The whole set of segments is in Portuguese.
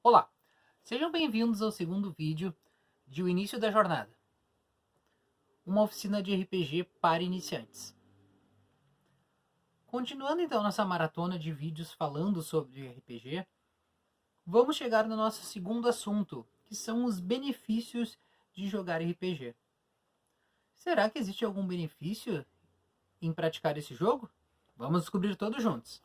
Olá, sejam bem-vindos ao segundo vídeo de O Início da Jornada, uma oficina de RPG para iniciantes. Continuando então nossa maratona de vídeos falando sobre RPG, vamos chegar no nosso segundo assunto, que são os benefícios de jogar RPG. Será que existe algum benefício em praticar esse jogo? Vamos descobrir todos juntos.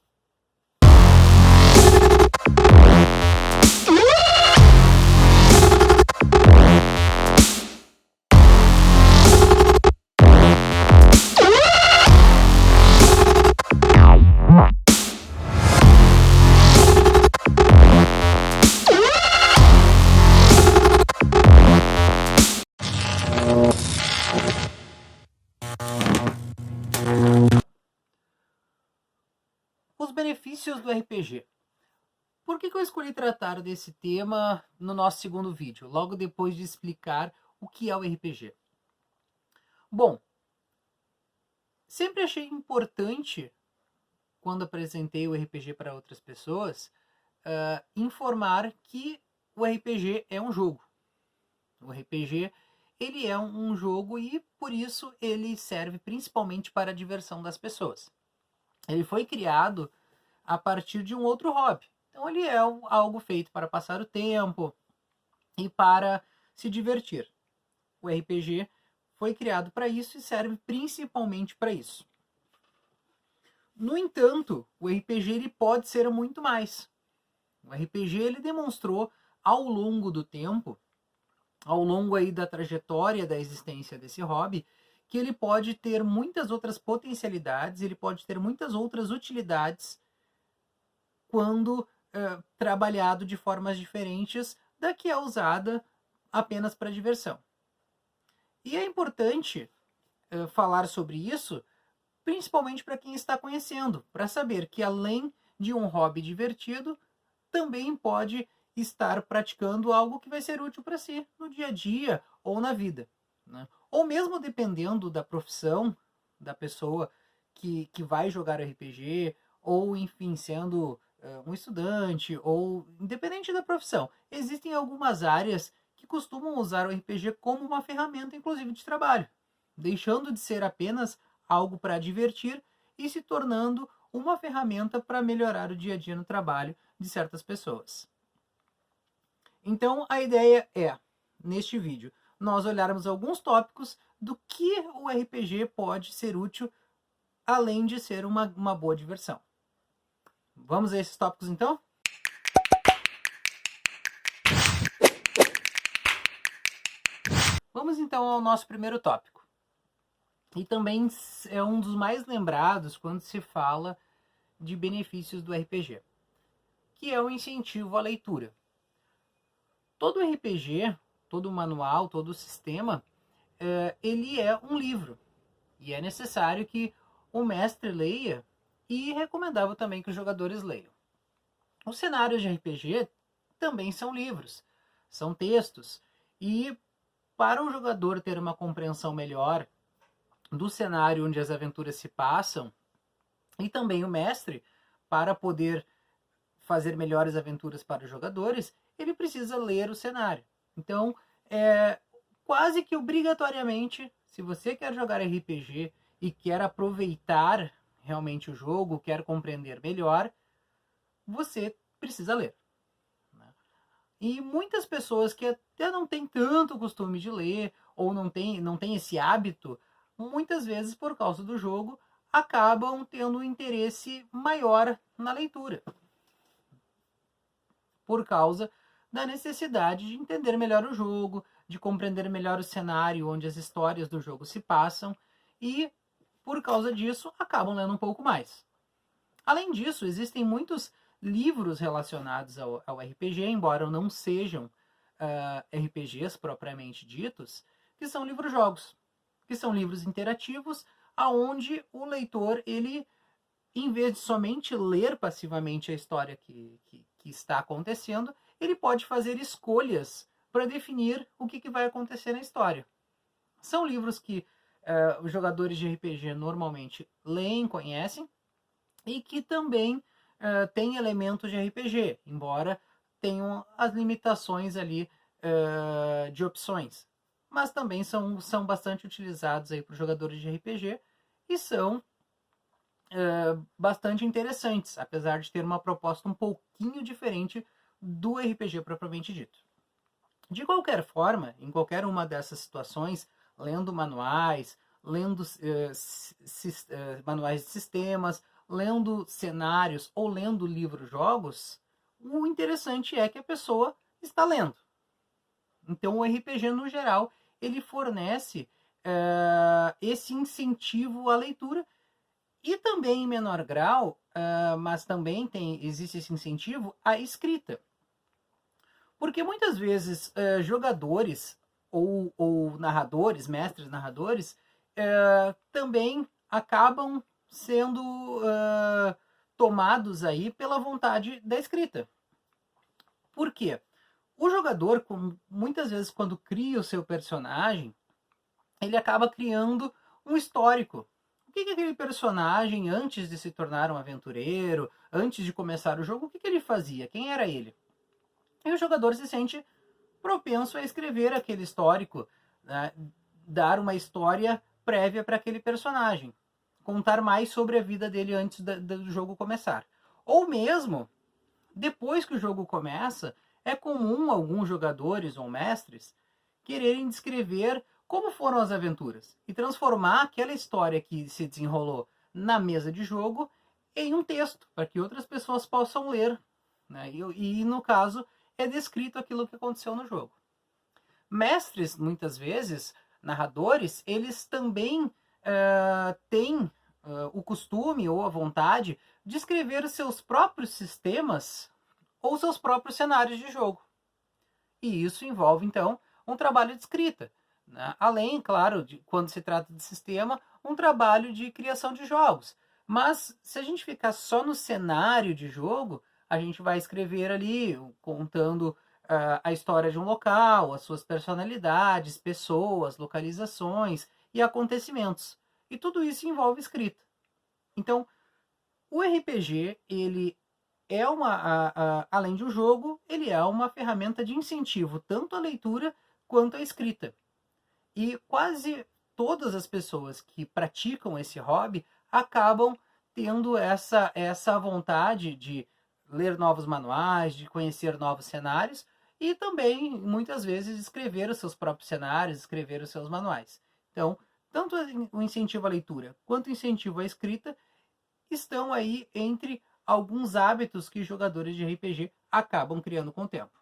Os benefícios do RPG. Por que eu escolhi tratar desse tema no nosso segundo vídeo, logo depois de explicar o que é o RPG? Bom, sempre achei importante, quando apresentei o RPG para outras pessoas, informar que o RPG é um jogo. O RPG ele é um jogo e, por isso, ele serve principalmente para a diversão das pessoas. Ele foi criado a partir de um outro hobby. Então ele é algo feito para passar o tempo e para se divertir. O RPG foi criado para isso e serve principalmente para isso. No entanto, o RPG ele pode ser muito mais. O RPG ele demonstrou ao longo do tempo, ao longo aí da trajetória da existência desse hobby, que ele pode ter muitas outras potencialidades, ele pode ter muitas outras utilidades quando trabalhado de formas diferentes da que é usada apenas para diversão. E é importante falar sobre isso, principalmente para quem está conhecendo, para saber que além de um hobby divertido, também pode estar praticando algo que vai ser útil para si no dia a dia ou na vida, né? Ou mesmo dependendo da profissão da pessoa que vai jogar RPG, ou enfim, sendo um estudante, ou independente da profissão, existem algumas áreas que costumam usar o RPG como uma ferramenta, inclusive, de trabalho, deixando de ser apenas algo para divertir e se tornando uma ferramenta para melhorar o dia a dia no trabalho de certas pessoas. Então, a ideia é, neste vídeo, nós olharmos alguns tópicos do que o RPG pode ser útil, além de ser uma boa diversão. Vamos a esses tópicos, então? Vamos, então, ao nosso primeiro tópico. E também é um dos mais lembrados quando se fala de benefícios do RPG, que é o incentivo à leitura. Todo RPG, todo manual, todo sistema, ele é um livro. E é necessário que o mestre leia e recomendável também que os jogadores leiam. Os cenários de RPG também são livros, são textos. E para um jogador ter uma compreensão melhor do cenário onde as aventuras se passam, e também o mestre, para poder fazer melhores aventuras para os jogadores, ele precisa ler o cenário. Então, quase que obrigatoriamente, se você quer jogar RPG e quer aproveitar realmente o jogo, quer compreender melhor, você precisa ler. E muitas pessoas que até não têm tanto costume de ler, ou não tem esse hábito, muitas vezes por causa do jogo, acabam tendo um interesse maior na leitura. Por causa da necessidade de entender melhor o jogo, de compreender melhor o cenário onde as histórias do jogo se passam, e por causa disso acabam lendo um pouco mais. Além disso, existem muitos livros relacionados ao RPG, embora não sejam RPGs propriamente ditos, que são livros-jogos, que são livros interativos, aonde o leitor, ele, em vez de somente ler passivamente a história que está acontecendo, ele pode fazer escolhas para definir o que vai acontecer na história. São livros que os jogadores de RPG normalmente leem, conhecem, e que também tem elementos de RPG, embora tenham as limitações ali de opções. Mas também são bastante utilizados aí por jogadores de RPG e são bastante interessantes, apesar de ter uma proposta um pouquinho diferente do RPG propriamente dito. De qualquer forma, em qualquer uma dessas situações, lendo manuais, lendo manuais de sistemas, lendo cenários ou lendo livros-jogos, o interessante é que a pessoa está lendo. Então o RPG, no geral, ele fornece esse incentivo à leitura e também em menor grau, mas também existe esse incentivo à escrita. Porque muitas vezes jogadores ou narradores, mestres narradores, também acabam sendo tomados aí pela vontade da escrita. Por quê? O jogador, muitas vezes, quando cria o seu personagem, ele acaba criando um histórico. O que aquele personagem, antes de se tornar um aventureiro, antes de começar o jogo, o que ele fazia? Quem era ele? E o jogador se sente propenso a escrever aquele histórico, né? Dar uma história prévia para aquele personagem, contar mais sobre a vida dele antes do jogo começar. Ou mesmo, depois que o jogo começa, é comum alguns jogadores ou mestres quererem descrever como foram as aventuras e transformar aquela história que se desenrolou na mesa de jogo em um texto, para que outras pessoas possam ler, né? E no caso, é descrito aquilo que aconteceu no jogo. Mestres, muitas vezes, narradores, eles também têm o costume ou a vontade de escrever seus próprios sistemas ou seus próprios cenários de jogo. E isso envolve, então, um trabalho de escrita, né? Além, claro, de, quando se trata de sistema, um trabalho de criação de jogos. Mas se a gente ficar só no cenário de jogo, a gente vai escrever ali, contando a história de um local, as suas personalidades, pessoas, localizações e acontecimentos. E tudo isso envolve escrita. Então, o RPG, ele é além de um jogo, ele é uma ferramenta de incentivo tanto à leitura quanto à escrita. E quase todas as pessoas que praticam esse hobby acabam tendo essa vontade de ler novos manuais, de conhecer novos cenários e também, muitas vezes, escrever os seus próprios cenários, escrever os seus manuais. Então, tanto o incentivo à leitura quanto o incentivo à escrita estão aí entre alguns hábitos que jogadores de RPG acabam criando com o tempo.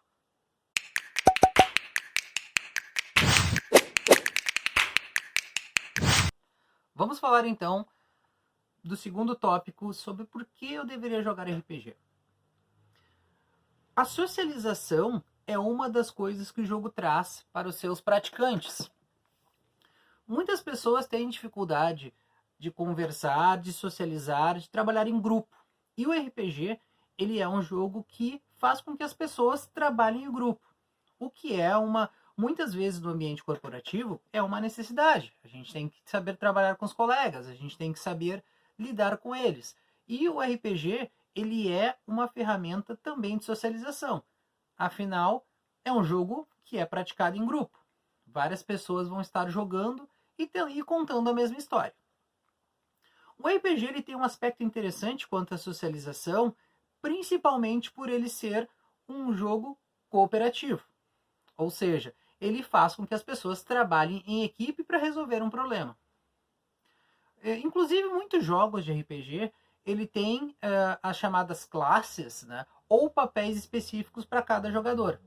Vamos falar então do segundo tópico sobre por que eu deveria jogar RPG. A socialização é uma das coisas que o jogo traz para os seus praticantes. Muitas pessoas têm dificuldade de conversar, de socializar, de trabalhar em grupo. E o RPG, ele é um jogo que faz com que as pessoas trabalhem em grupo. O que é muitas vezes no ambiente corporativo, é uma necessidade. A gente tem que saber trabalhar com os colegas, a gente tem que saber lidar com eles. E o RPG, ele é uma ferramenta também de socialização. Afinal, é um jogo que é praticado em grupo. Várias pessoas vão estar jogando e contando a mesma história. O RPG ele tem um aspecto interessante quanto à socialização, principalmente por ele ser um jogo cooperativo. Ou seja, ele faz com que as pessoas trabalhem em equipe para resolver um problema. Inclusive, muitos jogos de RPG ele tem as chamadas classes, né, ou papéis específicos para cada jogador,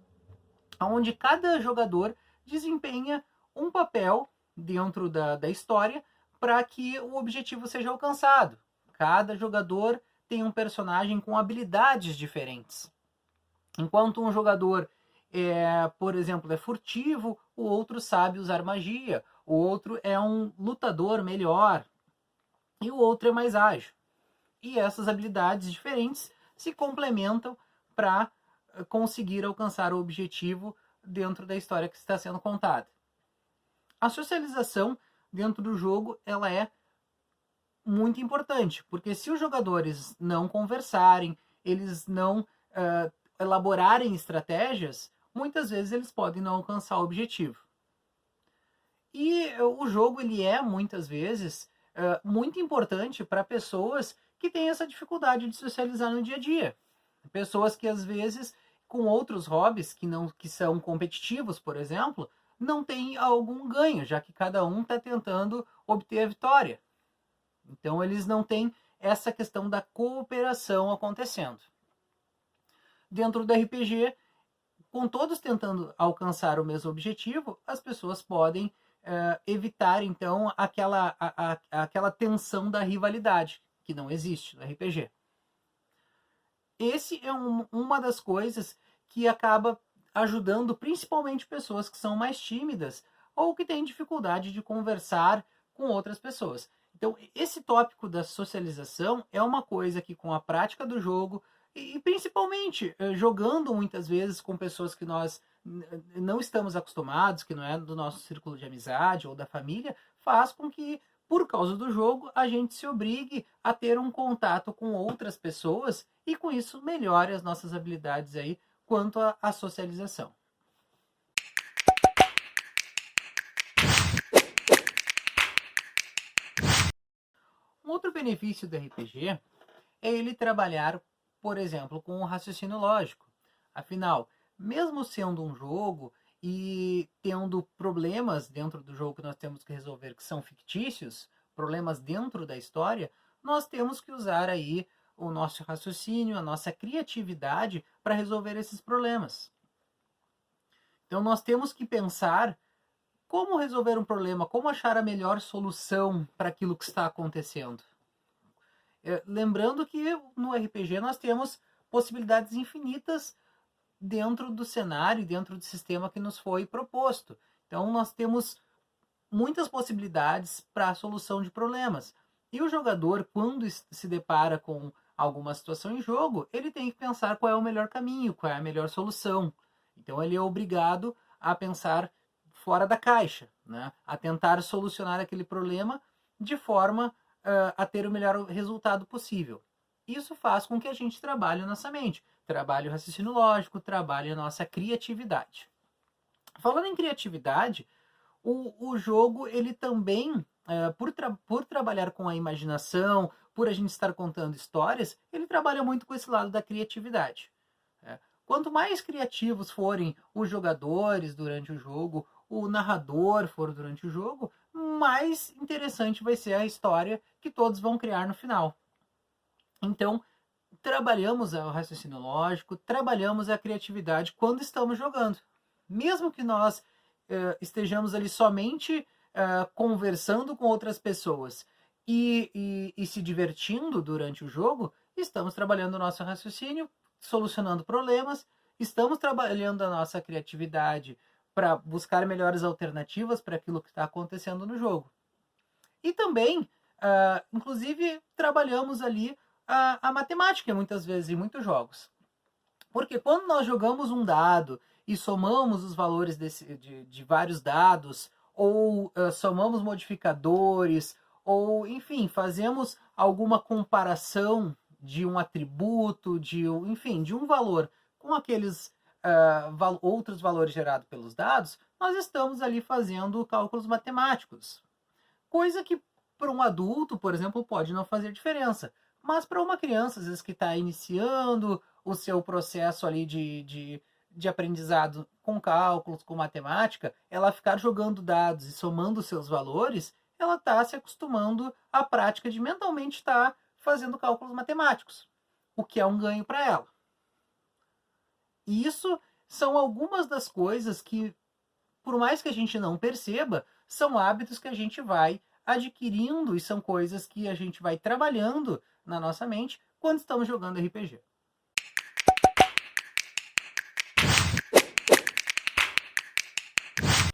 onde cada jogador desempenha um papel dentro da história para que o objetivo seja alcançado. Cada jogador tem um personagem com habilidades diferentes. Enquanto um jogador, por exemplo, é furtivo, o outro sabe usar magia, o outro é um lutador melhor e o outro é mais ágil. E essas habilidades diferentes se complementam para conseguir alcançar o objetivo dentro da história que está sendo contada. A socialização dentro do jogo ela é muito importante, porque se os jogadores não conversarem, eles não elaborarem estratégias, muitas vezes eles podem não alcançar o objetivo. E o jogo ele é, muitas vezes, muito importante para pessoas que têm essa dificuldade de socializar no dia a dia. Pessoas que, às vezes, com outros hobbies que são competitivos, por exemplo, não têm algum ganho, já que cada um está tentando obter a vitória. Então, eles não têm essa questão da cooperação acontecendo. Dentro do RPG, com todos tentando alcançar o mesmo objetivo, as pessoas podem evitar, então, aquela tensão da rivalidade, que não existe no RPG. Esse é uma das coisas que acaba ajudando principalmente pessoas que são mais tímidas ou que têm dificuldade de conversar com outras pessoas. Então, esse tópico da socialização é uma coisa que, com a prática do jogo, e principalmente jogando muitas vezes com pessoas que nós não estamos acostumados, que não é do nosso círculo de amizade ou da família, faz com que, por causa do jogo, a gente se obrigue a ter um contato com outras pessoas e com isso melhore as nossas habilidades aí quanto à socialização. Um outro benefício do RPG é ele trabalhar, por exemplo, com o raciocínio lógico. Afinal, mesmo sendo um jogo e tendo problemas dentro do jogo que nós temos que resolver que são fictícios, problemas dentro da história, nós temos que usar aí o nosso raciocínio, a nossa criatividade para resolver esses problemas. Então nós temos que pensar como resolver um problema, como achar a melhor solução para aquilo que está acontecendo. Lembrando que no RPG nós temos possibilidades infinitas dentro do cenário, dentro do sistema que nos foi proposto. Então nós temos muitas possibilidades para a solução de problemas. E o jogador, quando se depara com alguma situação em jogo, ele tem que pensar qual é o melhor caminho, qual é a melhor solução. Então ele é obrigado a pensar fora da caixa, né? A tentar solucionar aquele problema de forma a ter o melhor resultado possível. Isso faz com que a gente trabalhe a nossa mente, trabalhe o raciocínio lógico, trabalhe a nossa criatividade. Falando em criatividade, o jogo ele também, por trabalhar com a imaginação, por a gente estar contando histórias, ele trabalha muito com esse lado da criatividade. Quanto mais criativos forem os jogadores durante o jogo, o narrador for durante o jogo, mais interessante vai ser a história que todos vão criar no final. Então, trabalhamos o raciocínio lógico, trabalhamos a criatividade quando estamos jogando. Mesmo que nós estejamos ali somente conversando com outras pessoas e se divertindo durante o jogo, estamos trabalhando o nosso raciocínio, solucionando problemas, estamos trabalhando a nossa criatividade para buscar melhores alternativas para aquilo que está acontecendo no jogo. E também, inclusive, trabalhamos ali a matemática muitas vezes em muitos jogos. Porque quando nós jogamos um dado e somamos os valores de vários dados, ou somamos modificadores, ou enfim, fazemos alguma comparação de um atributo, enfim, de um valor com aqueles outros valores gerados pelos dados, nós estamos ali fazendo cálculos matemáticos. Coisa que para um adulto, por exemplo, pode não fazer diferença. Mas para uma criança, às vezes, que está iniciando o seu processo ali de aprendizado com cálculos, com matemática, ela ficar jogando dados e somando seus valores, ela está se acostumando à prática de mentalmente estar fazendo cálculos matemáticos, o que é um ganho para ela. E isso são algumas das coisas que, por mais que a gente não perceba, são hábitos que a gente vai adquirindo e são coisas que a gente vai trabalhando na nossa mente quando estamos jogando RPG.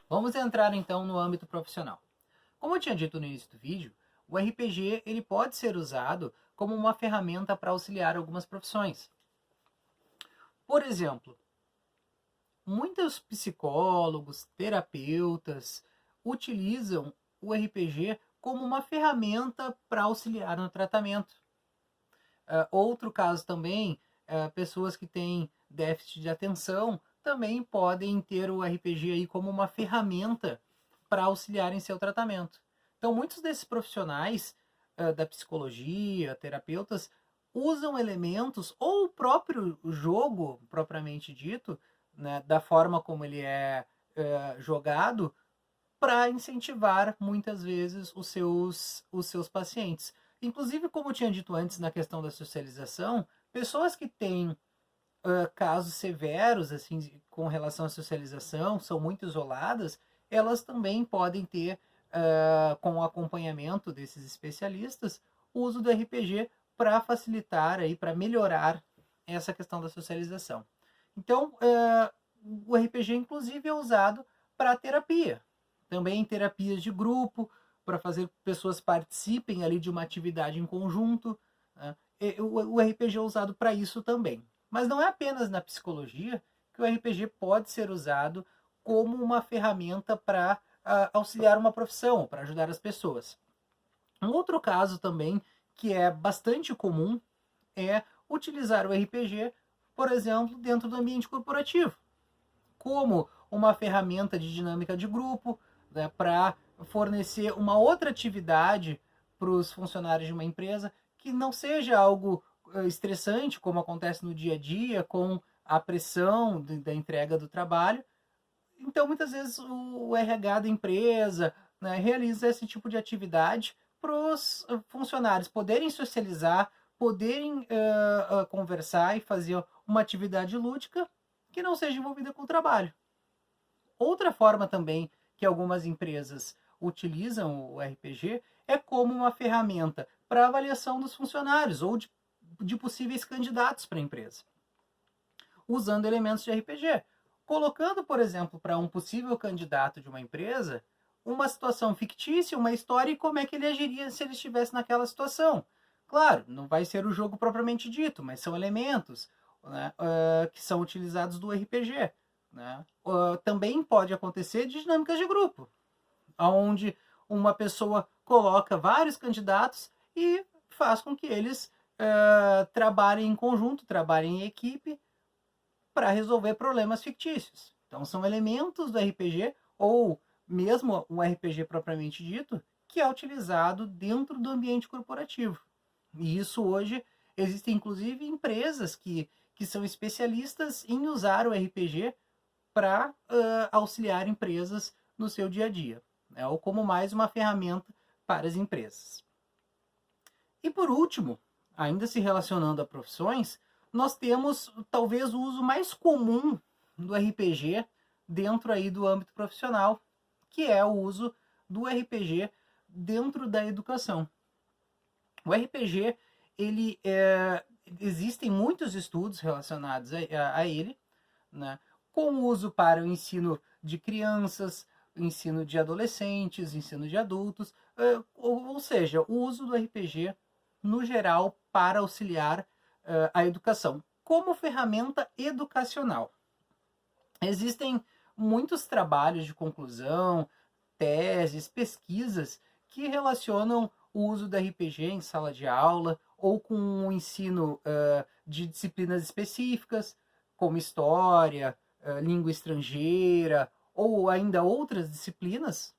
Vamos entrar então no âmbito profissional. Como eu tinha dito no início do vídeo, o RPG ele pode ser usado como uma ferramenta para auxiliar algumas profissões. Por exemplo, muitos psicólogos, terapeutas utilizam o RPG como uma ferramenta para auxiliar no tratamento. Outro caso também, pessoas que têm déficit de atenção, também podem ter o RPG aí como uma ferramenta para auxiliar em seu tratamento. Então, muitos desses profissionais da psicologia, terapeutas, usam elementos ou o próprio jogo, propriamente dito, né, da forma como ele é jogado, para incentivar muitas vezes os seus pacientes. Inclusive, como eu tinha dito antes na questão da socialização, pessoas que têm casos severos assim com relação à socialização, são muito isoladas, elas também podem ter, com o acompanhamento desses especialistas, o uso do RPG para facilitar aí, para melhorar essa questão da socialização. Então, o RPG inclusive é usado para terapia, também em terapias de grupo, para fazer que pessoas participem ali de uma atividade em conjunto. Né? O RPG é usado para isso também. Mas não é apenas na psicologia que o RPG pode ser usado como uma ferramenta para auxiliar uma profissão, para ajudar as pessoas. Um outro caso também que é bastante comum é utilizar o RPG, por exemplo, dentro do ambiente corporativo, como uma ferramenta de dinâmica de grupo, né, para fornecer uma outra atividade para os funcionários de uma empresa que não seja algo estressante, como acontece no dia a dia, com a pressão da entrega do trabalho. Então, muitas vezes, o RH da empresa, né, realiza esse tipo de atividade para os funcionários poderem socializar, poderem conversar e fazer uma atividade lúdica que não seja envolvida com o trabalho. Outra forma também que algumas empresas utilizam o RPG é como uma ferramenta para avaliação dos funcionários ou de possíveis candidatos para a empresa, usando elementos de RPG. Colocando, por exemplo, para um possível candidato de uma empresa, uma situação fictícia, uma história e como é que ele agiria se ele estivesse naquela situação. Claro, não vai ser o jogo propriamente dito, mas são elementos, né, que são utilizados do RPG. Né? Também pode acontecer de dinâmicas de grupo, onde uma pessoa coloca vários candidatos e faz com que eles trabalhem em conjunto, trabalhem em equipe para resolver problemas fictícios. Então são elementos do RPG, ou mesmo o RPG propriamente dito, que é utilizado dentro do ambiente corporativo. E isso hoje existem inclusive empresas que são especialistas em usar o RPG para auxiliar empresas no seu dia a dia, né? Ou como mais uma ferramenta para as empresas. E por último, ainda se relacionando a profissões, nós temos talvez o uso mais comum do RPG dentro aí do âmbito profissional, que é o uso do RPG dentro da educação. O RPG, existem muitos estudos relacionados a ele, né, com uso para o ensino de crianças, ensino de adolescentes, ensino de adultos, ou seja, o uso do RPG no geral para auxiliar a educação como ferramenta educacional. Existem muitos trabalhos de conclusão, teses, pesquisas que relacionam o uso do RPG em sala de aula ou com o ensino de disciplinas específicas, como história, língua estrangeira ou ainda outras disciplinas.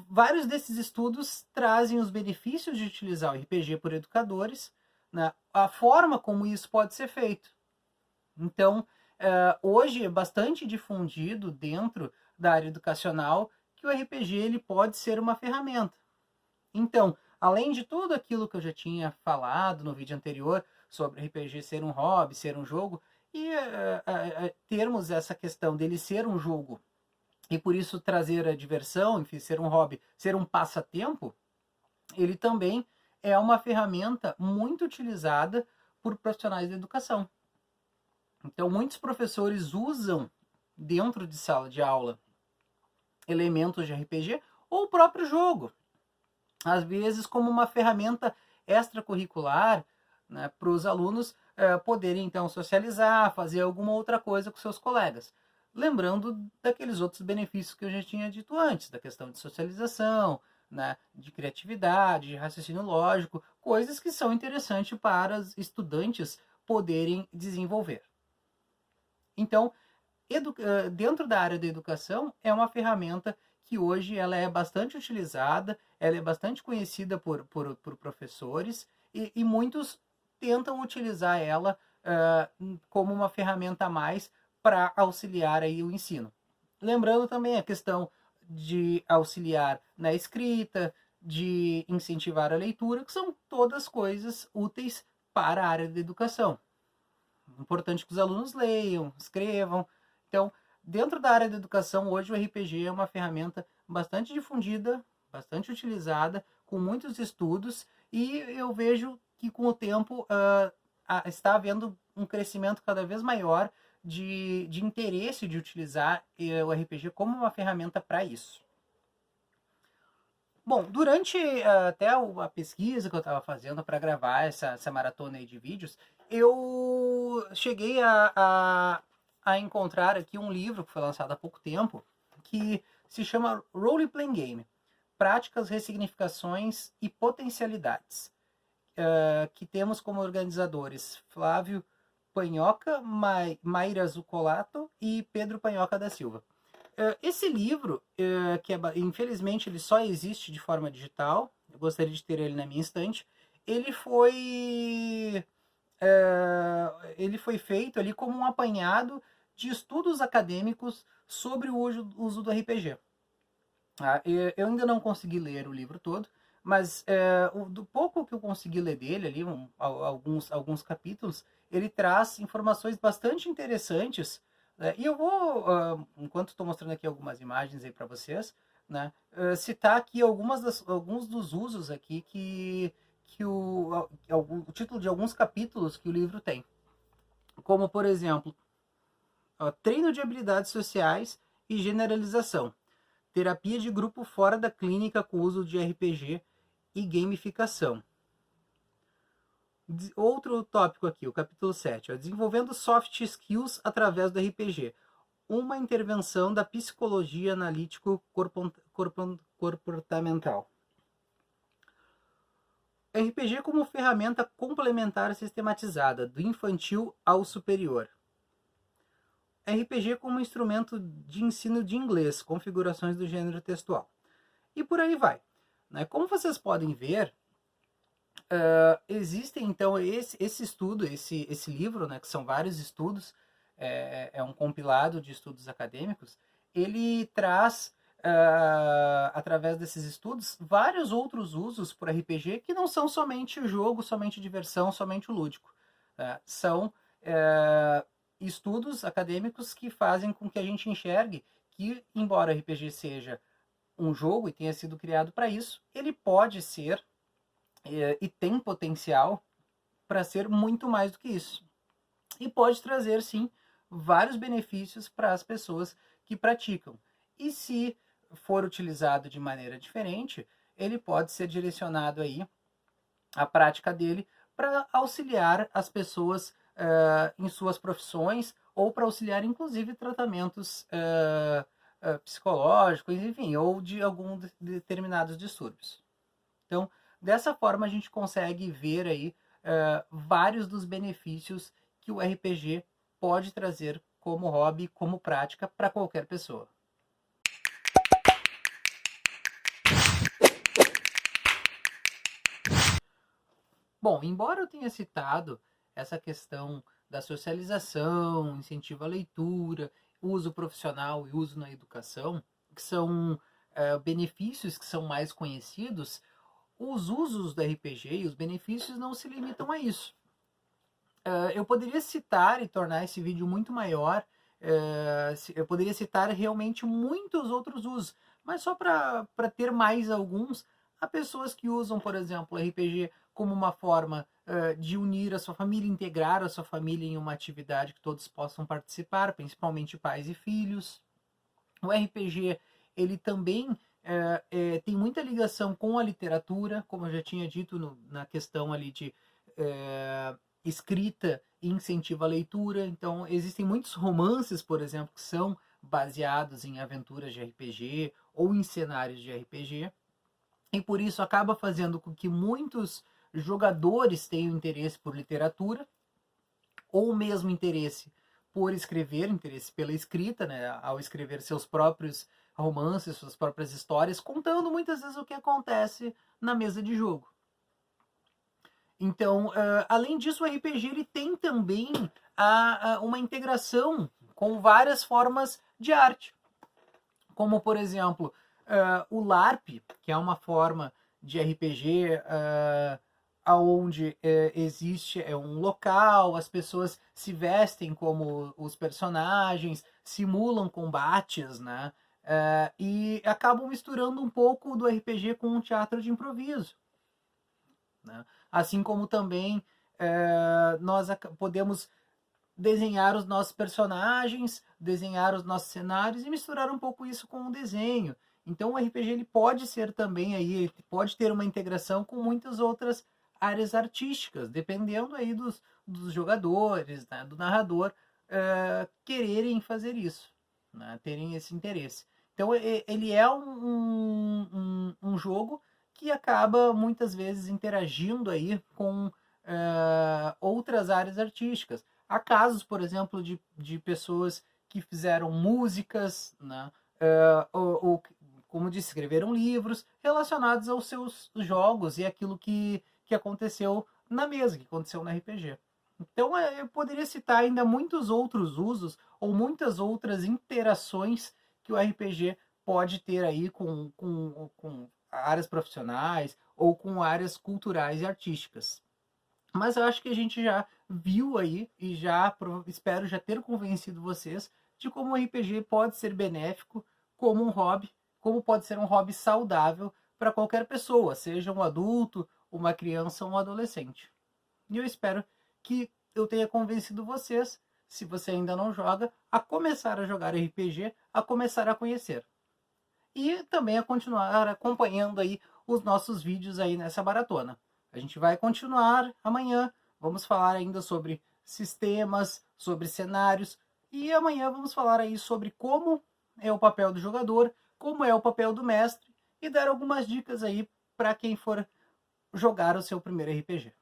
Vários desses estudos trazem os benefícios de utilizar o RPG por educadores, né, a forma como isso pode ser feito. Então, hoje é bastante difundido dentro da área educacional que o RPG ele pode ser uma ferramenta. Então, além de tudo aquilo que eu já tinha falado no vídeo anterior sobre o RPG ser um hobby, ser um jogo, e termos essa questão dele ser um jogo e por isso trazer a diversão, enfim, ser um hobby, ser um passatempo, ele também é uma ferramenta muito utilizada por profissionais da educação. Então, muitos professores usam dentro de sala de aula elementos de RPG ou o próprio jogo, às vezes como uma ferramenta extracurricular, né, para os alunos poderem então socializar, fazer alguma outra coisa com seus colegas. Lembrando daqueles outros benefícios que eu já tinha dito antes, da questão de socialização, né, de criatividade, de raciocínio lógico, coisas que são interessantes para os estudantes poderem desenvolver. Então, dentro da área da educação, é uma ferramenta que hoje ela é bastante utilizada, ela é bastante conhecida por professores e muitos tentam utilizar ela como uma ferramenta a mais para auxiliar aí o ensino. Lembrando também a questão de auxiliar na escrita, de incentivar a leitura, que são todas coisas úteis para a área da educação. Importante que os alunos leiam, escrevam. Então, dentro da área da educação, hoje o RPG é uma ferramenta bastante difundida, bastante utilizada, com muitos estudos, e eu vejo que com o tempo está havendo um crescimento cada vez maior de interesse de utilizar o RPG como uma ferramenta para isso. Bom, durante até a pesquisa que eu estava fazendo para gravar essa maratona aí de vídeos, eu cheguei a encontrar aqui um livro que foi lançado há pouco tempo, que se chama Role Playing Game, Práticas, Ressignificações e Potencialidades, que temos como organizadores Flávio Panhoca, Mayra Zucolato e Pedro Panhoca da Silva. Esse livro, que infelizmente ele só existe de forma digital, eu gostaria de ter ele na minha estante, ele foi feito ali como um apanhado de estudos acadêmicos sobre o uso do RPG. Eu ainda não consegui ler o livro todo, mas do pouco que eu consegui ler dele, ali, alguns capítulos, ele traz informações bastante interessantes. E eu vou, enquanto estou mostrando aqui algumas imagens aí para vocês, né, citar aqui alguns dos usos aqui que o título de alguns capítulos que o livro tem. Como, por exemplo, treino de habilidades sociais e generalização. Terapia de grupo fora da clínica com uso de RPG e gamificação. Outro tópico aqui, o capítulo 7, desenvolvendo soft skills através do RPG. Uma intervenção da psicologia analítico-comportamental. RPG como ferramenta complementar sistematizada, do infantil ao superior. RPG como instrumento de ensino de inglês, configurações do gênero textual. E por aí vai. Né? Como vocês podem ver, existe então esse estudo, esse livro, né, que são vários estudos, é um compilado de estudos acadêmicos, ele traz, através desses estudos, vários outros usos para RPG que não são somente o jogo, somente diversão, somente o lúdico. São estudos acadêmicos que fazem com que a gente enxergue que, embora o RPG seja um jogo e tenha sido criado para isso, ele pode ser e tem potencial para ser muito mais do que isso. E pode trazer, sim, vários benefícios para as pessoas que praticam. E se for utilizado de maneira diferente, ele pode ser direcionado aí, a prática dele, para auxiliar as pessoas em suas profissões ou para auxiliar, inclusive, tratamentos psicológicos, enfim, ou de alguns determinados distúrbios. Então, dessa forma, a gente consegue ver aí vários dos benefícios que o RPG pode trazer como hobby, como prática para qualquer pessoa. Bom, embora eu tenha citado essa questão da socialização, incentivo à leitura, uso profissional e uso na educação, que são benefícios que são mais conhecidos, os usos do RPG e os benefícios não se limitam a isso. Eu poderia citar e tornar esse vídeo muito maior, eu poderia citar realmente muitos outros usos, mas só para ter mais alguns, há pessoas que usam, por exemplo, o RPG como uma forma de unir a sua família, integrar a sua família em uma atividade que todos possam participar, principalmente pais e filhos. O RPG, ele também tem muita ligação com a literatura, como eu já tinha dito na questão ali de escrita e incentivo à leitura. Então, existem muitos romances, por exemplo, que são baseados em aventuras de RPG ou em cenários de RPG. E por isso acaba fazendo com que muitos jogadores tenham interesse por literatura ou mesmo interesse por escrever, interesse pela escrita, né, ao escrever seus próprios romances, suas próprias histórias, contando muitas vezes o que acontece na mesa de jogo. Então, além disso, o RPG ele tem também uma integração com várias formas de arte, como, por exemplo, o LARP, que é uma forma de RPG onde existe um local, as pessoas se vestem como os personagens, simulam combates, né? E acabam misturando um pouco do RPG com um teatro de improviso, né? Assim como também nós podemos desenhar os nossos personagens, desenhar os nossos cenários e misturar um pouco isso com o desenho. Então o RPG ele pode ser também aí, ele pode ter uma integração com muitas outras áreas artísticas, dependendo aí dos jogadores, né, do narrador quererem fazer isso, né, terem esse interesse. Então ele é um jogo que acaba muitas vezes interagindo aí com outras áreas artísticas. Há casos, por exemplo, de pessoas que fizeram músicas, né? Ou, como disse, escreveram livros relacionados aos seus jogos e aquilo que aconteceu na mesa, que aconteceu no RPG. Então, eu poderia citar ainda muitos outros usos ou muitas outras interações que o RPG pode ter aí com áreas profissionais ou com áreas culturais e artísticas. Mas eu acho que a gente já viu aí e já espero já ter convencido vocês de como o RPG pode ser benéfico como um hobby, como pode ser um hobby saudável para qualquer pessoa, seja um adulto, uma criança ou um adolescente. E eu espero que eu tenha convencido vocês, se você ainda não joga, a começar a jogar RPG, a começar a conhecer. E também a continuar acompanhando aí os nossos vídeos aí nessa maratona. A gente vai continuar amanhã, vamos falar ainda sobre sistemas, sobre cenários, e amanhã vamos falar aí sobre como é o papel do jogador, como é o papel do mestre, e dar algumas dicas aí para quem for jogar o seu primeiro RPG.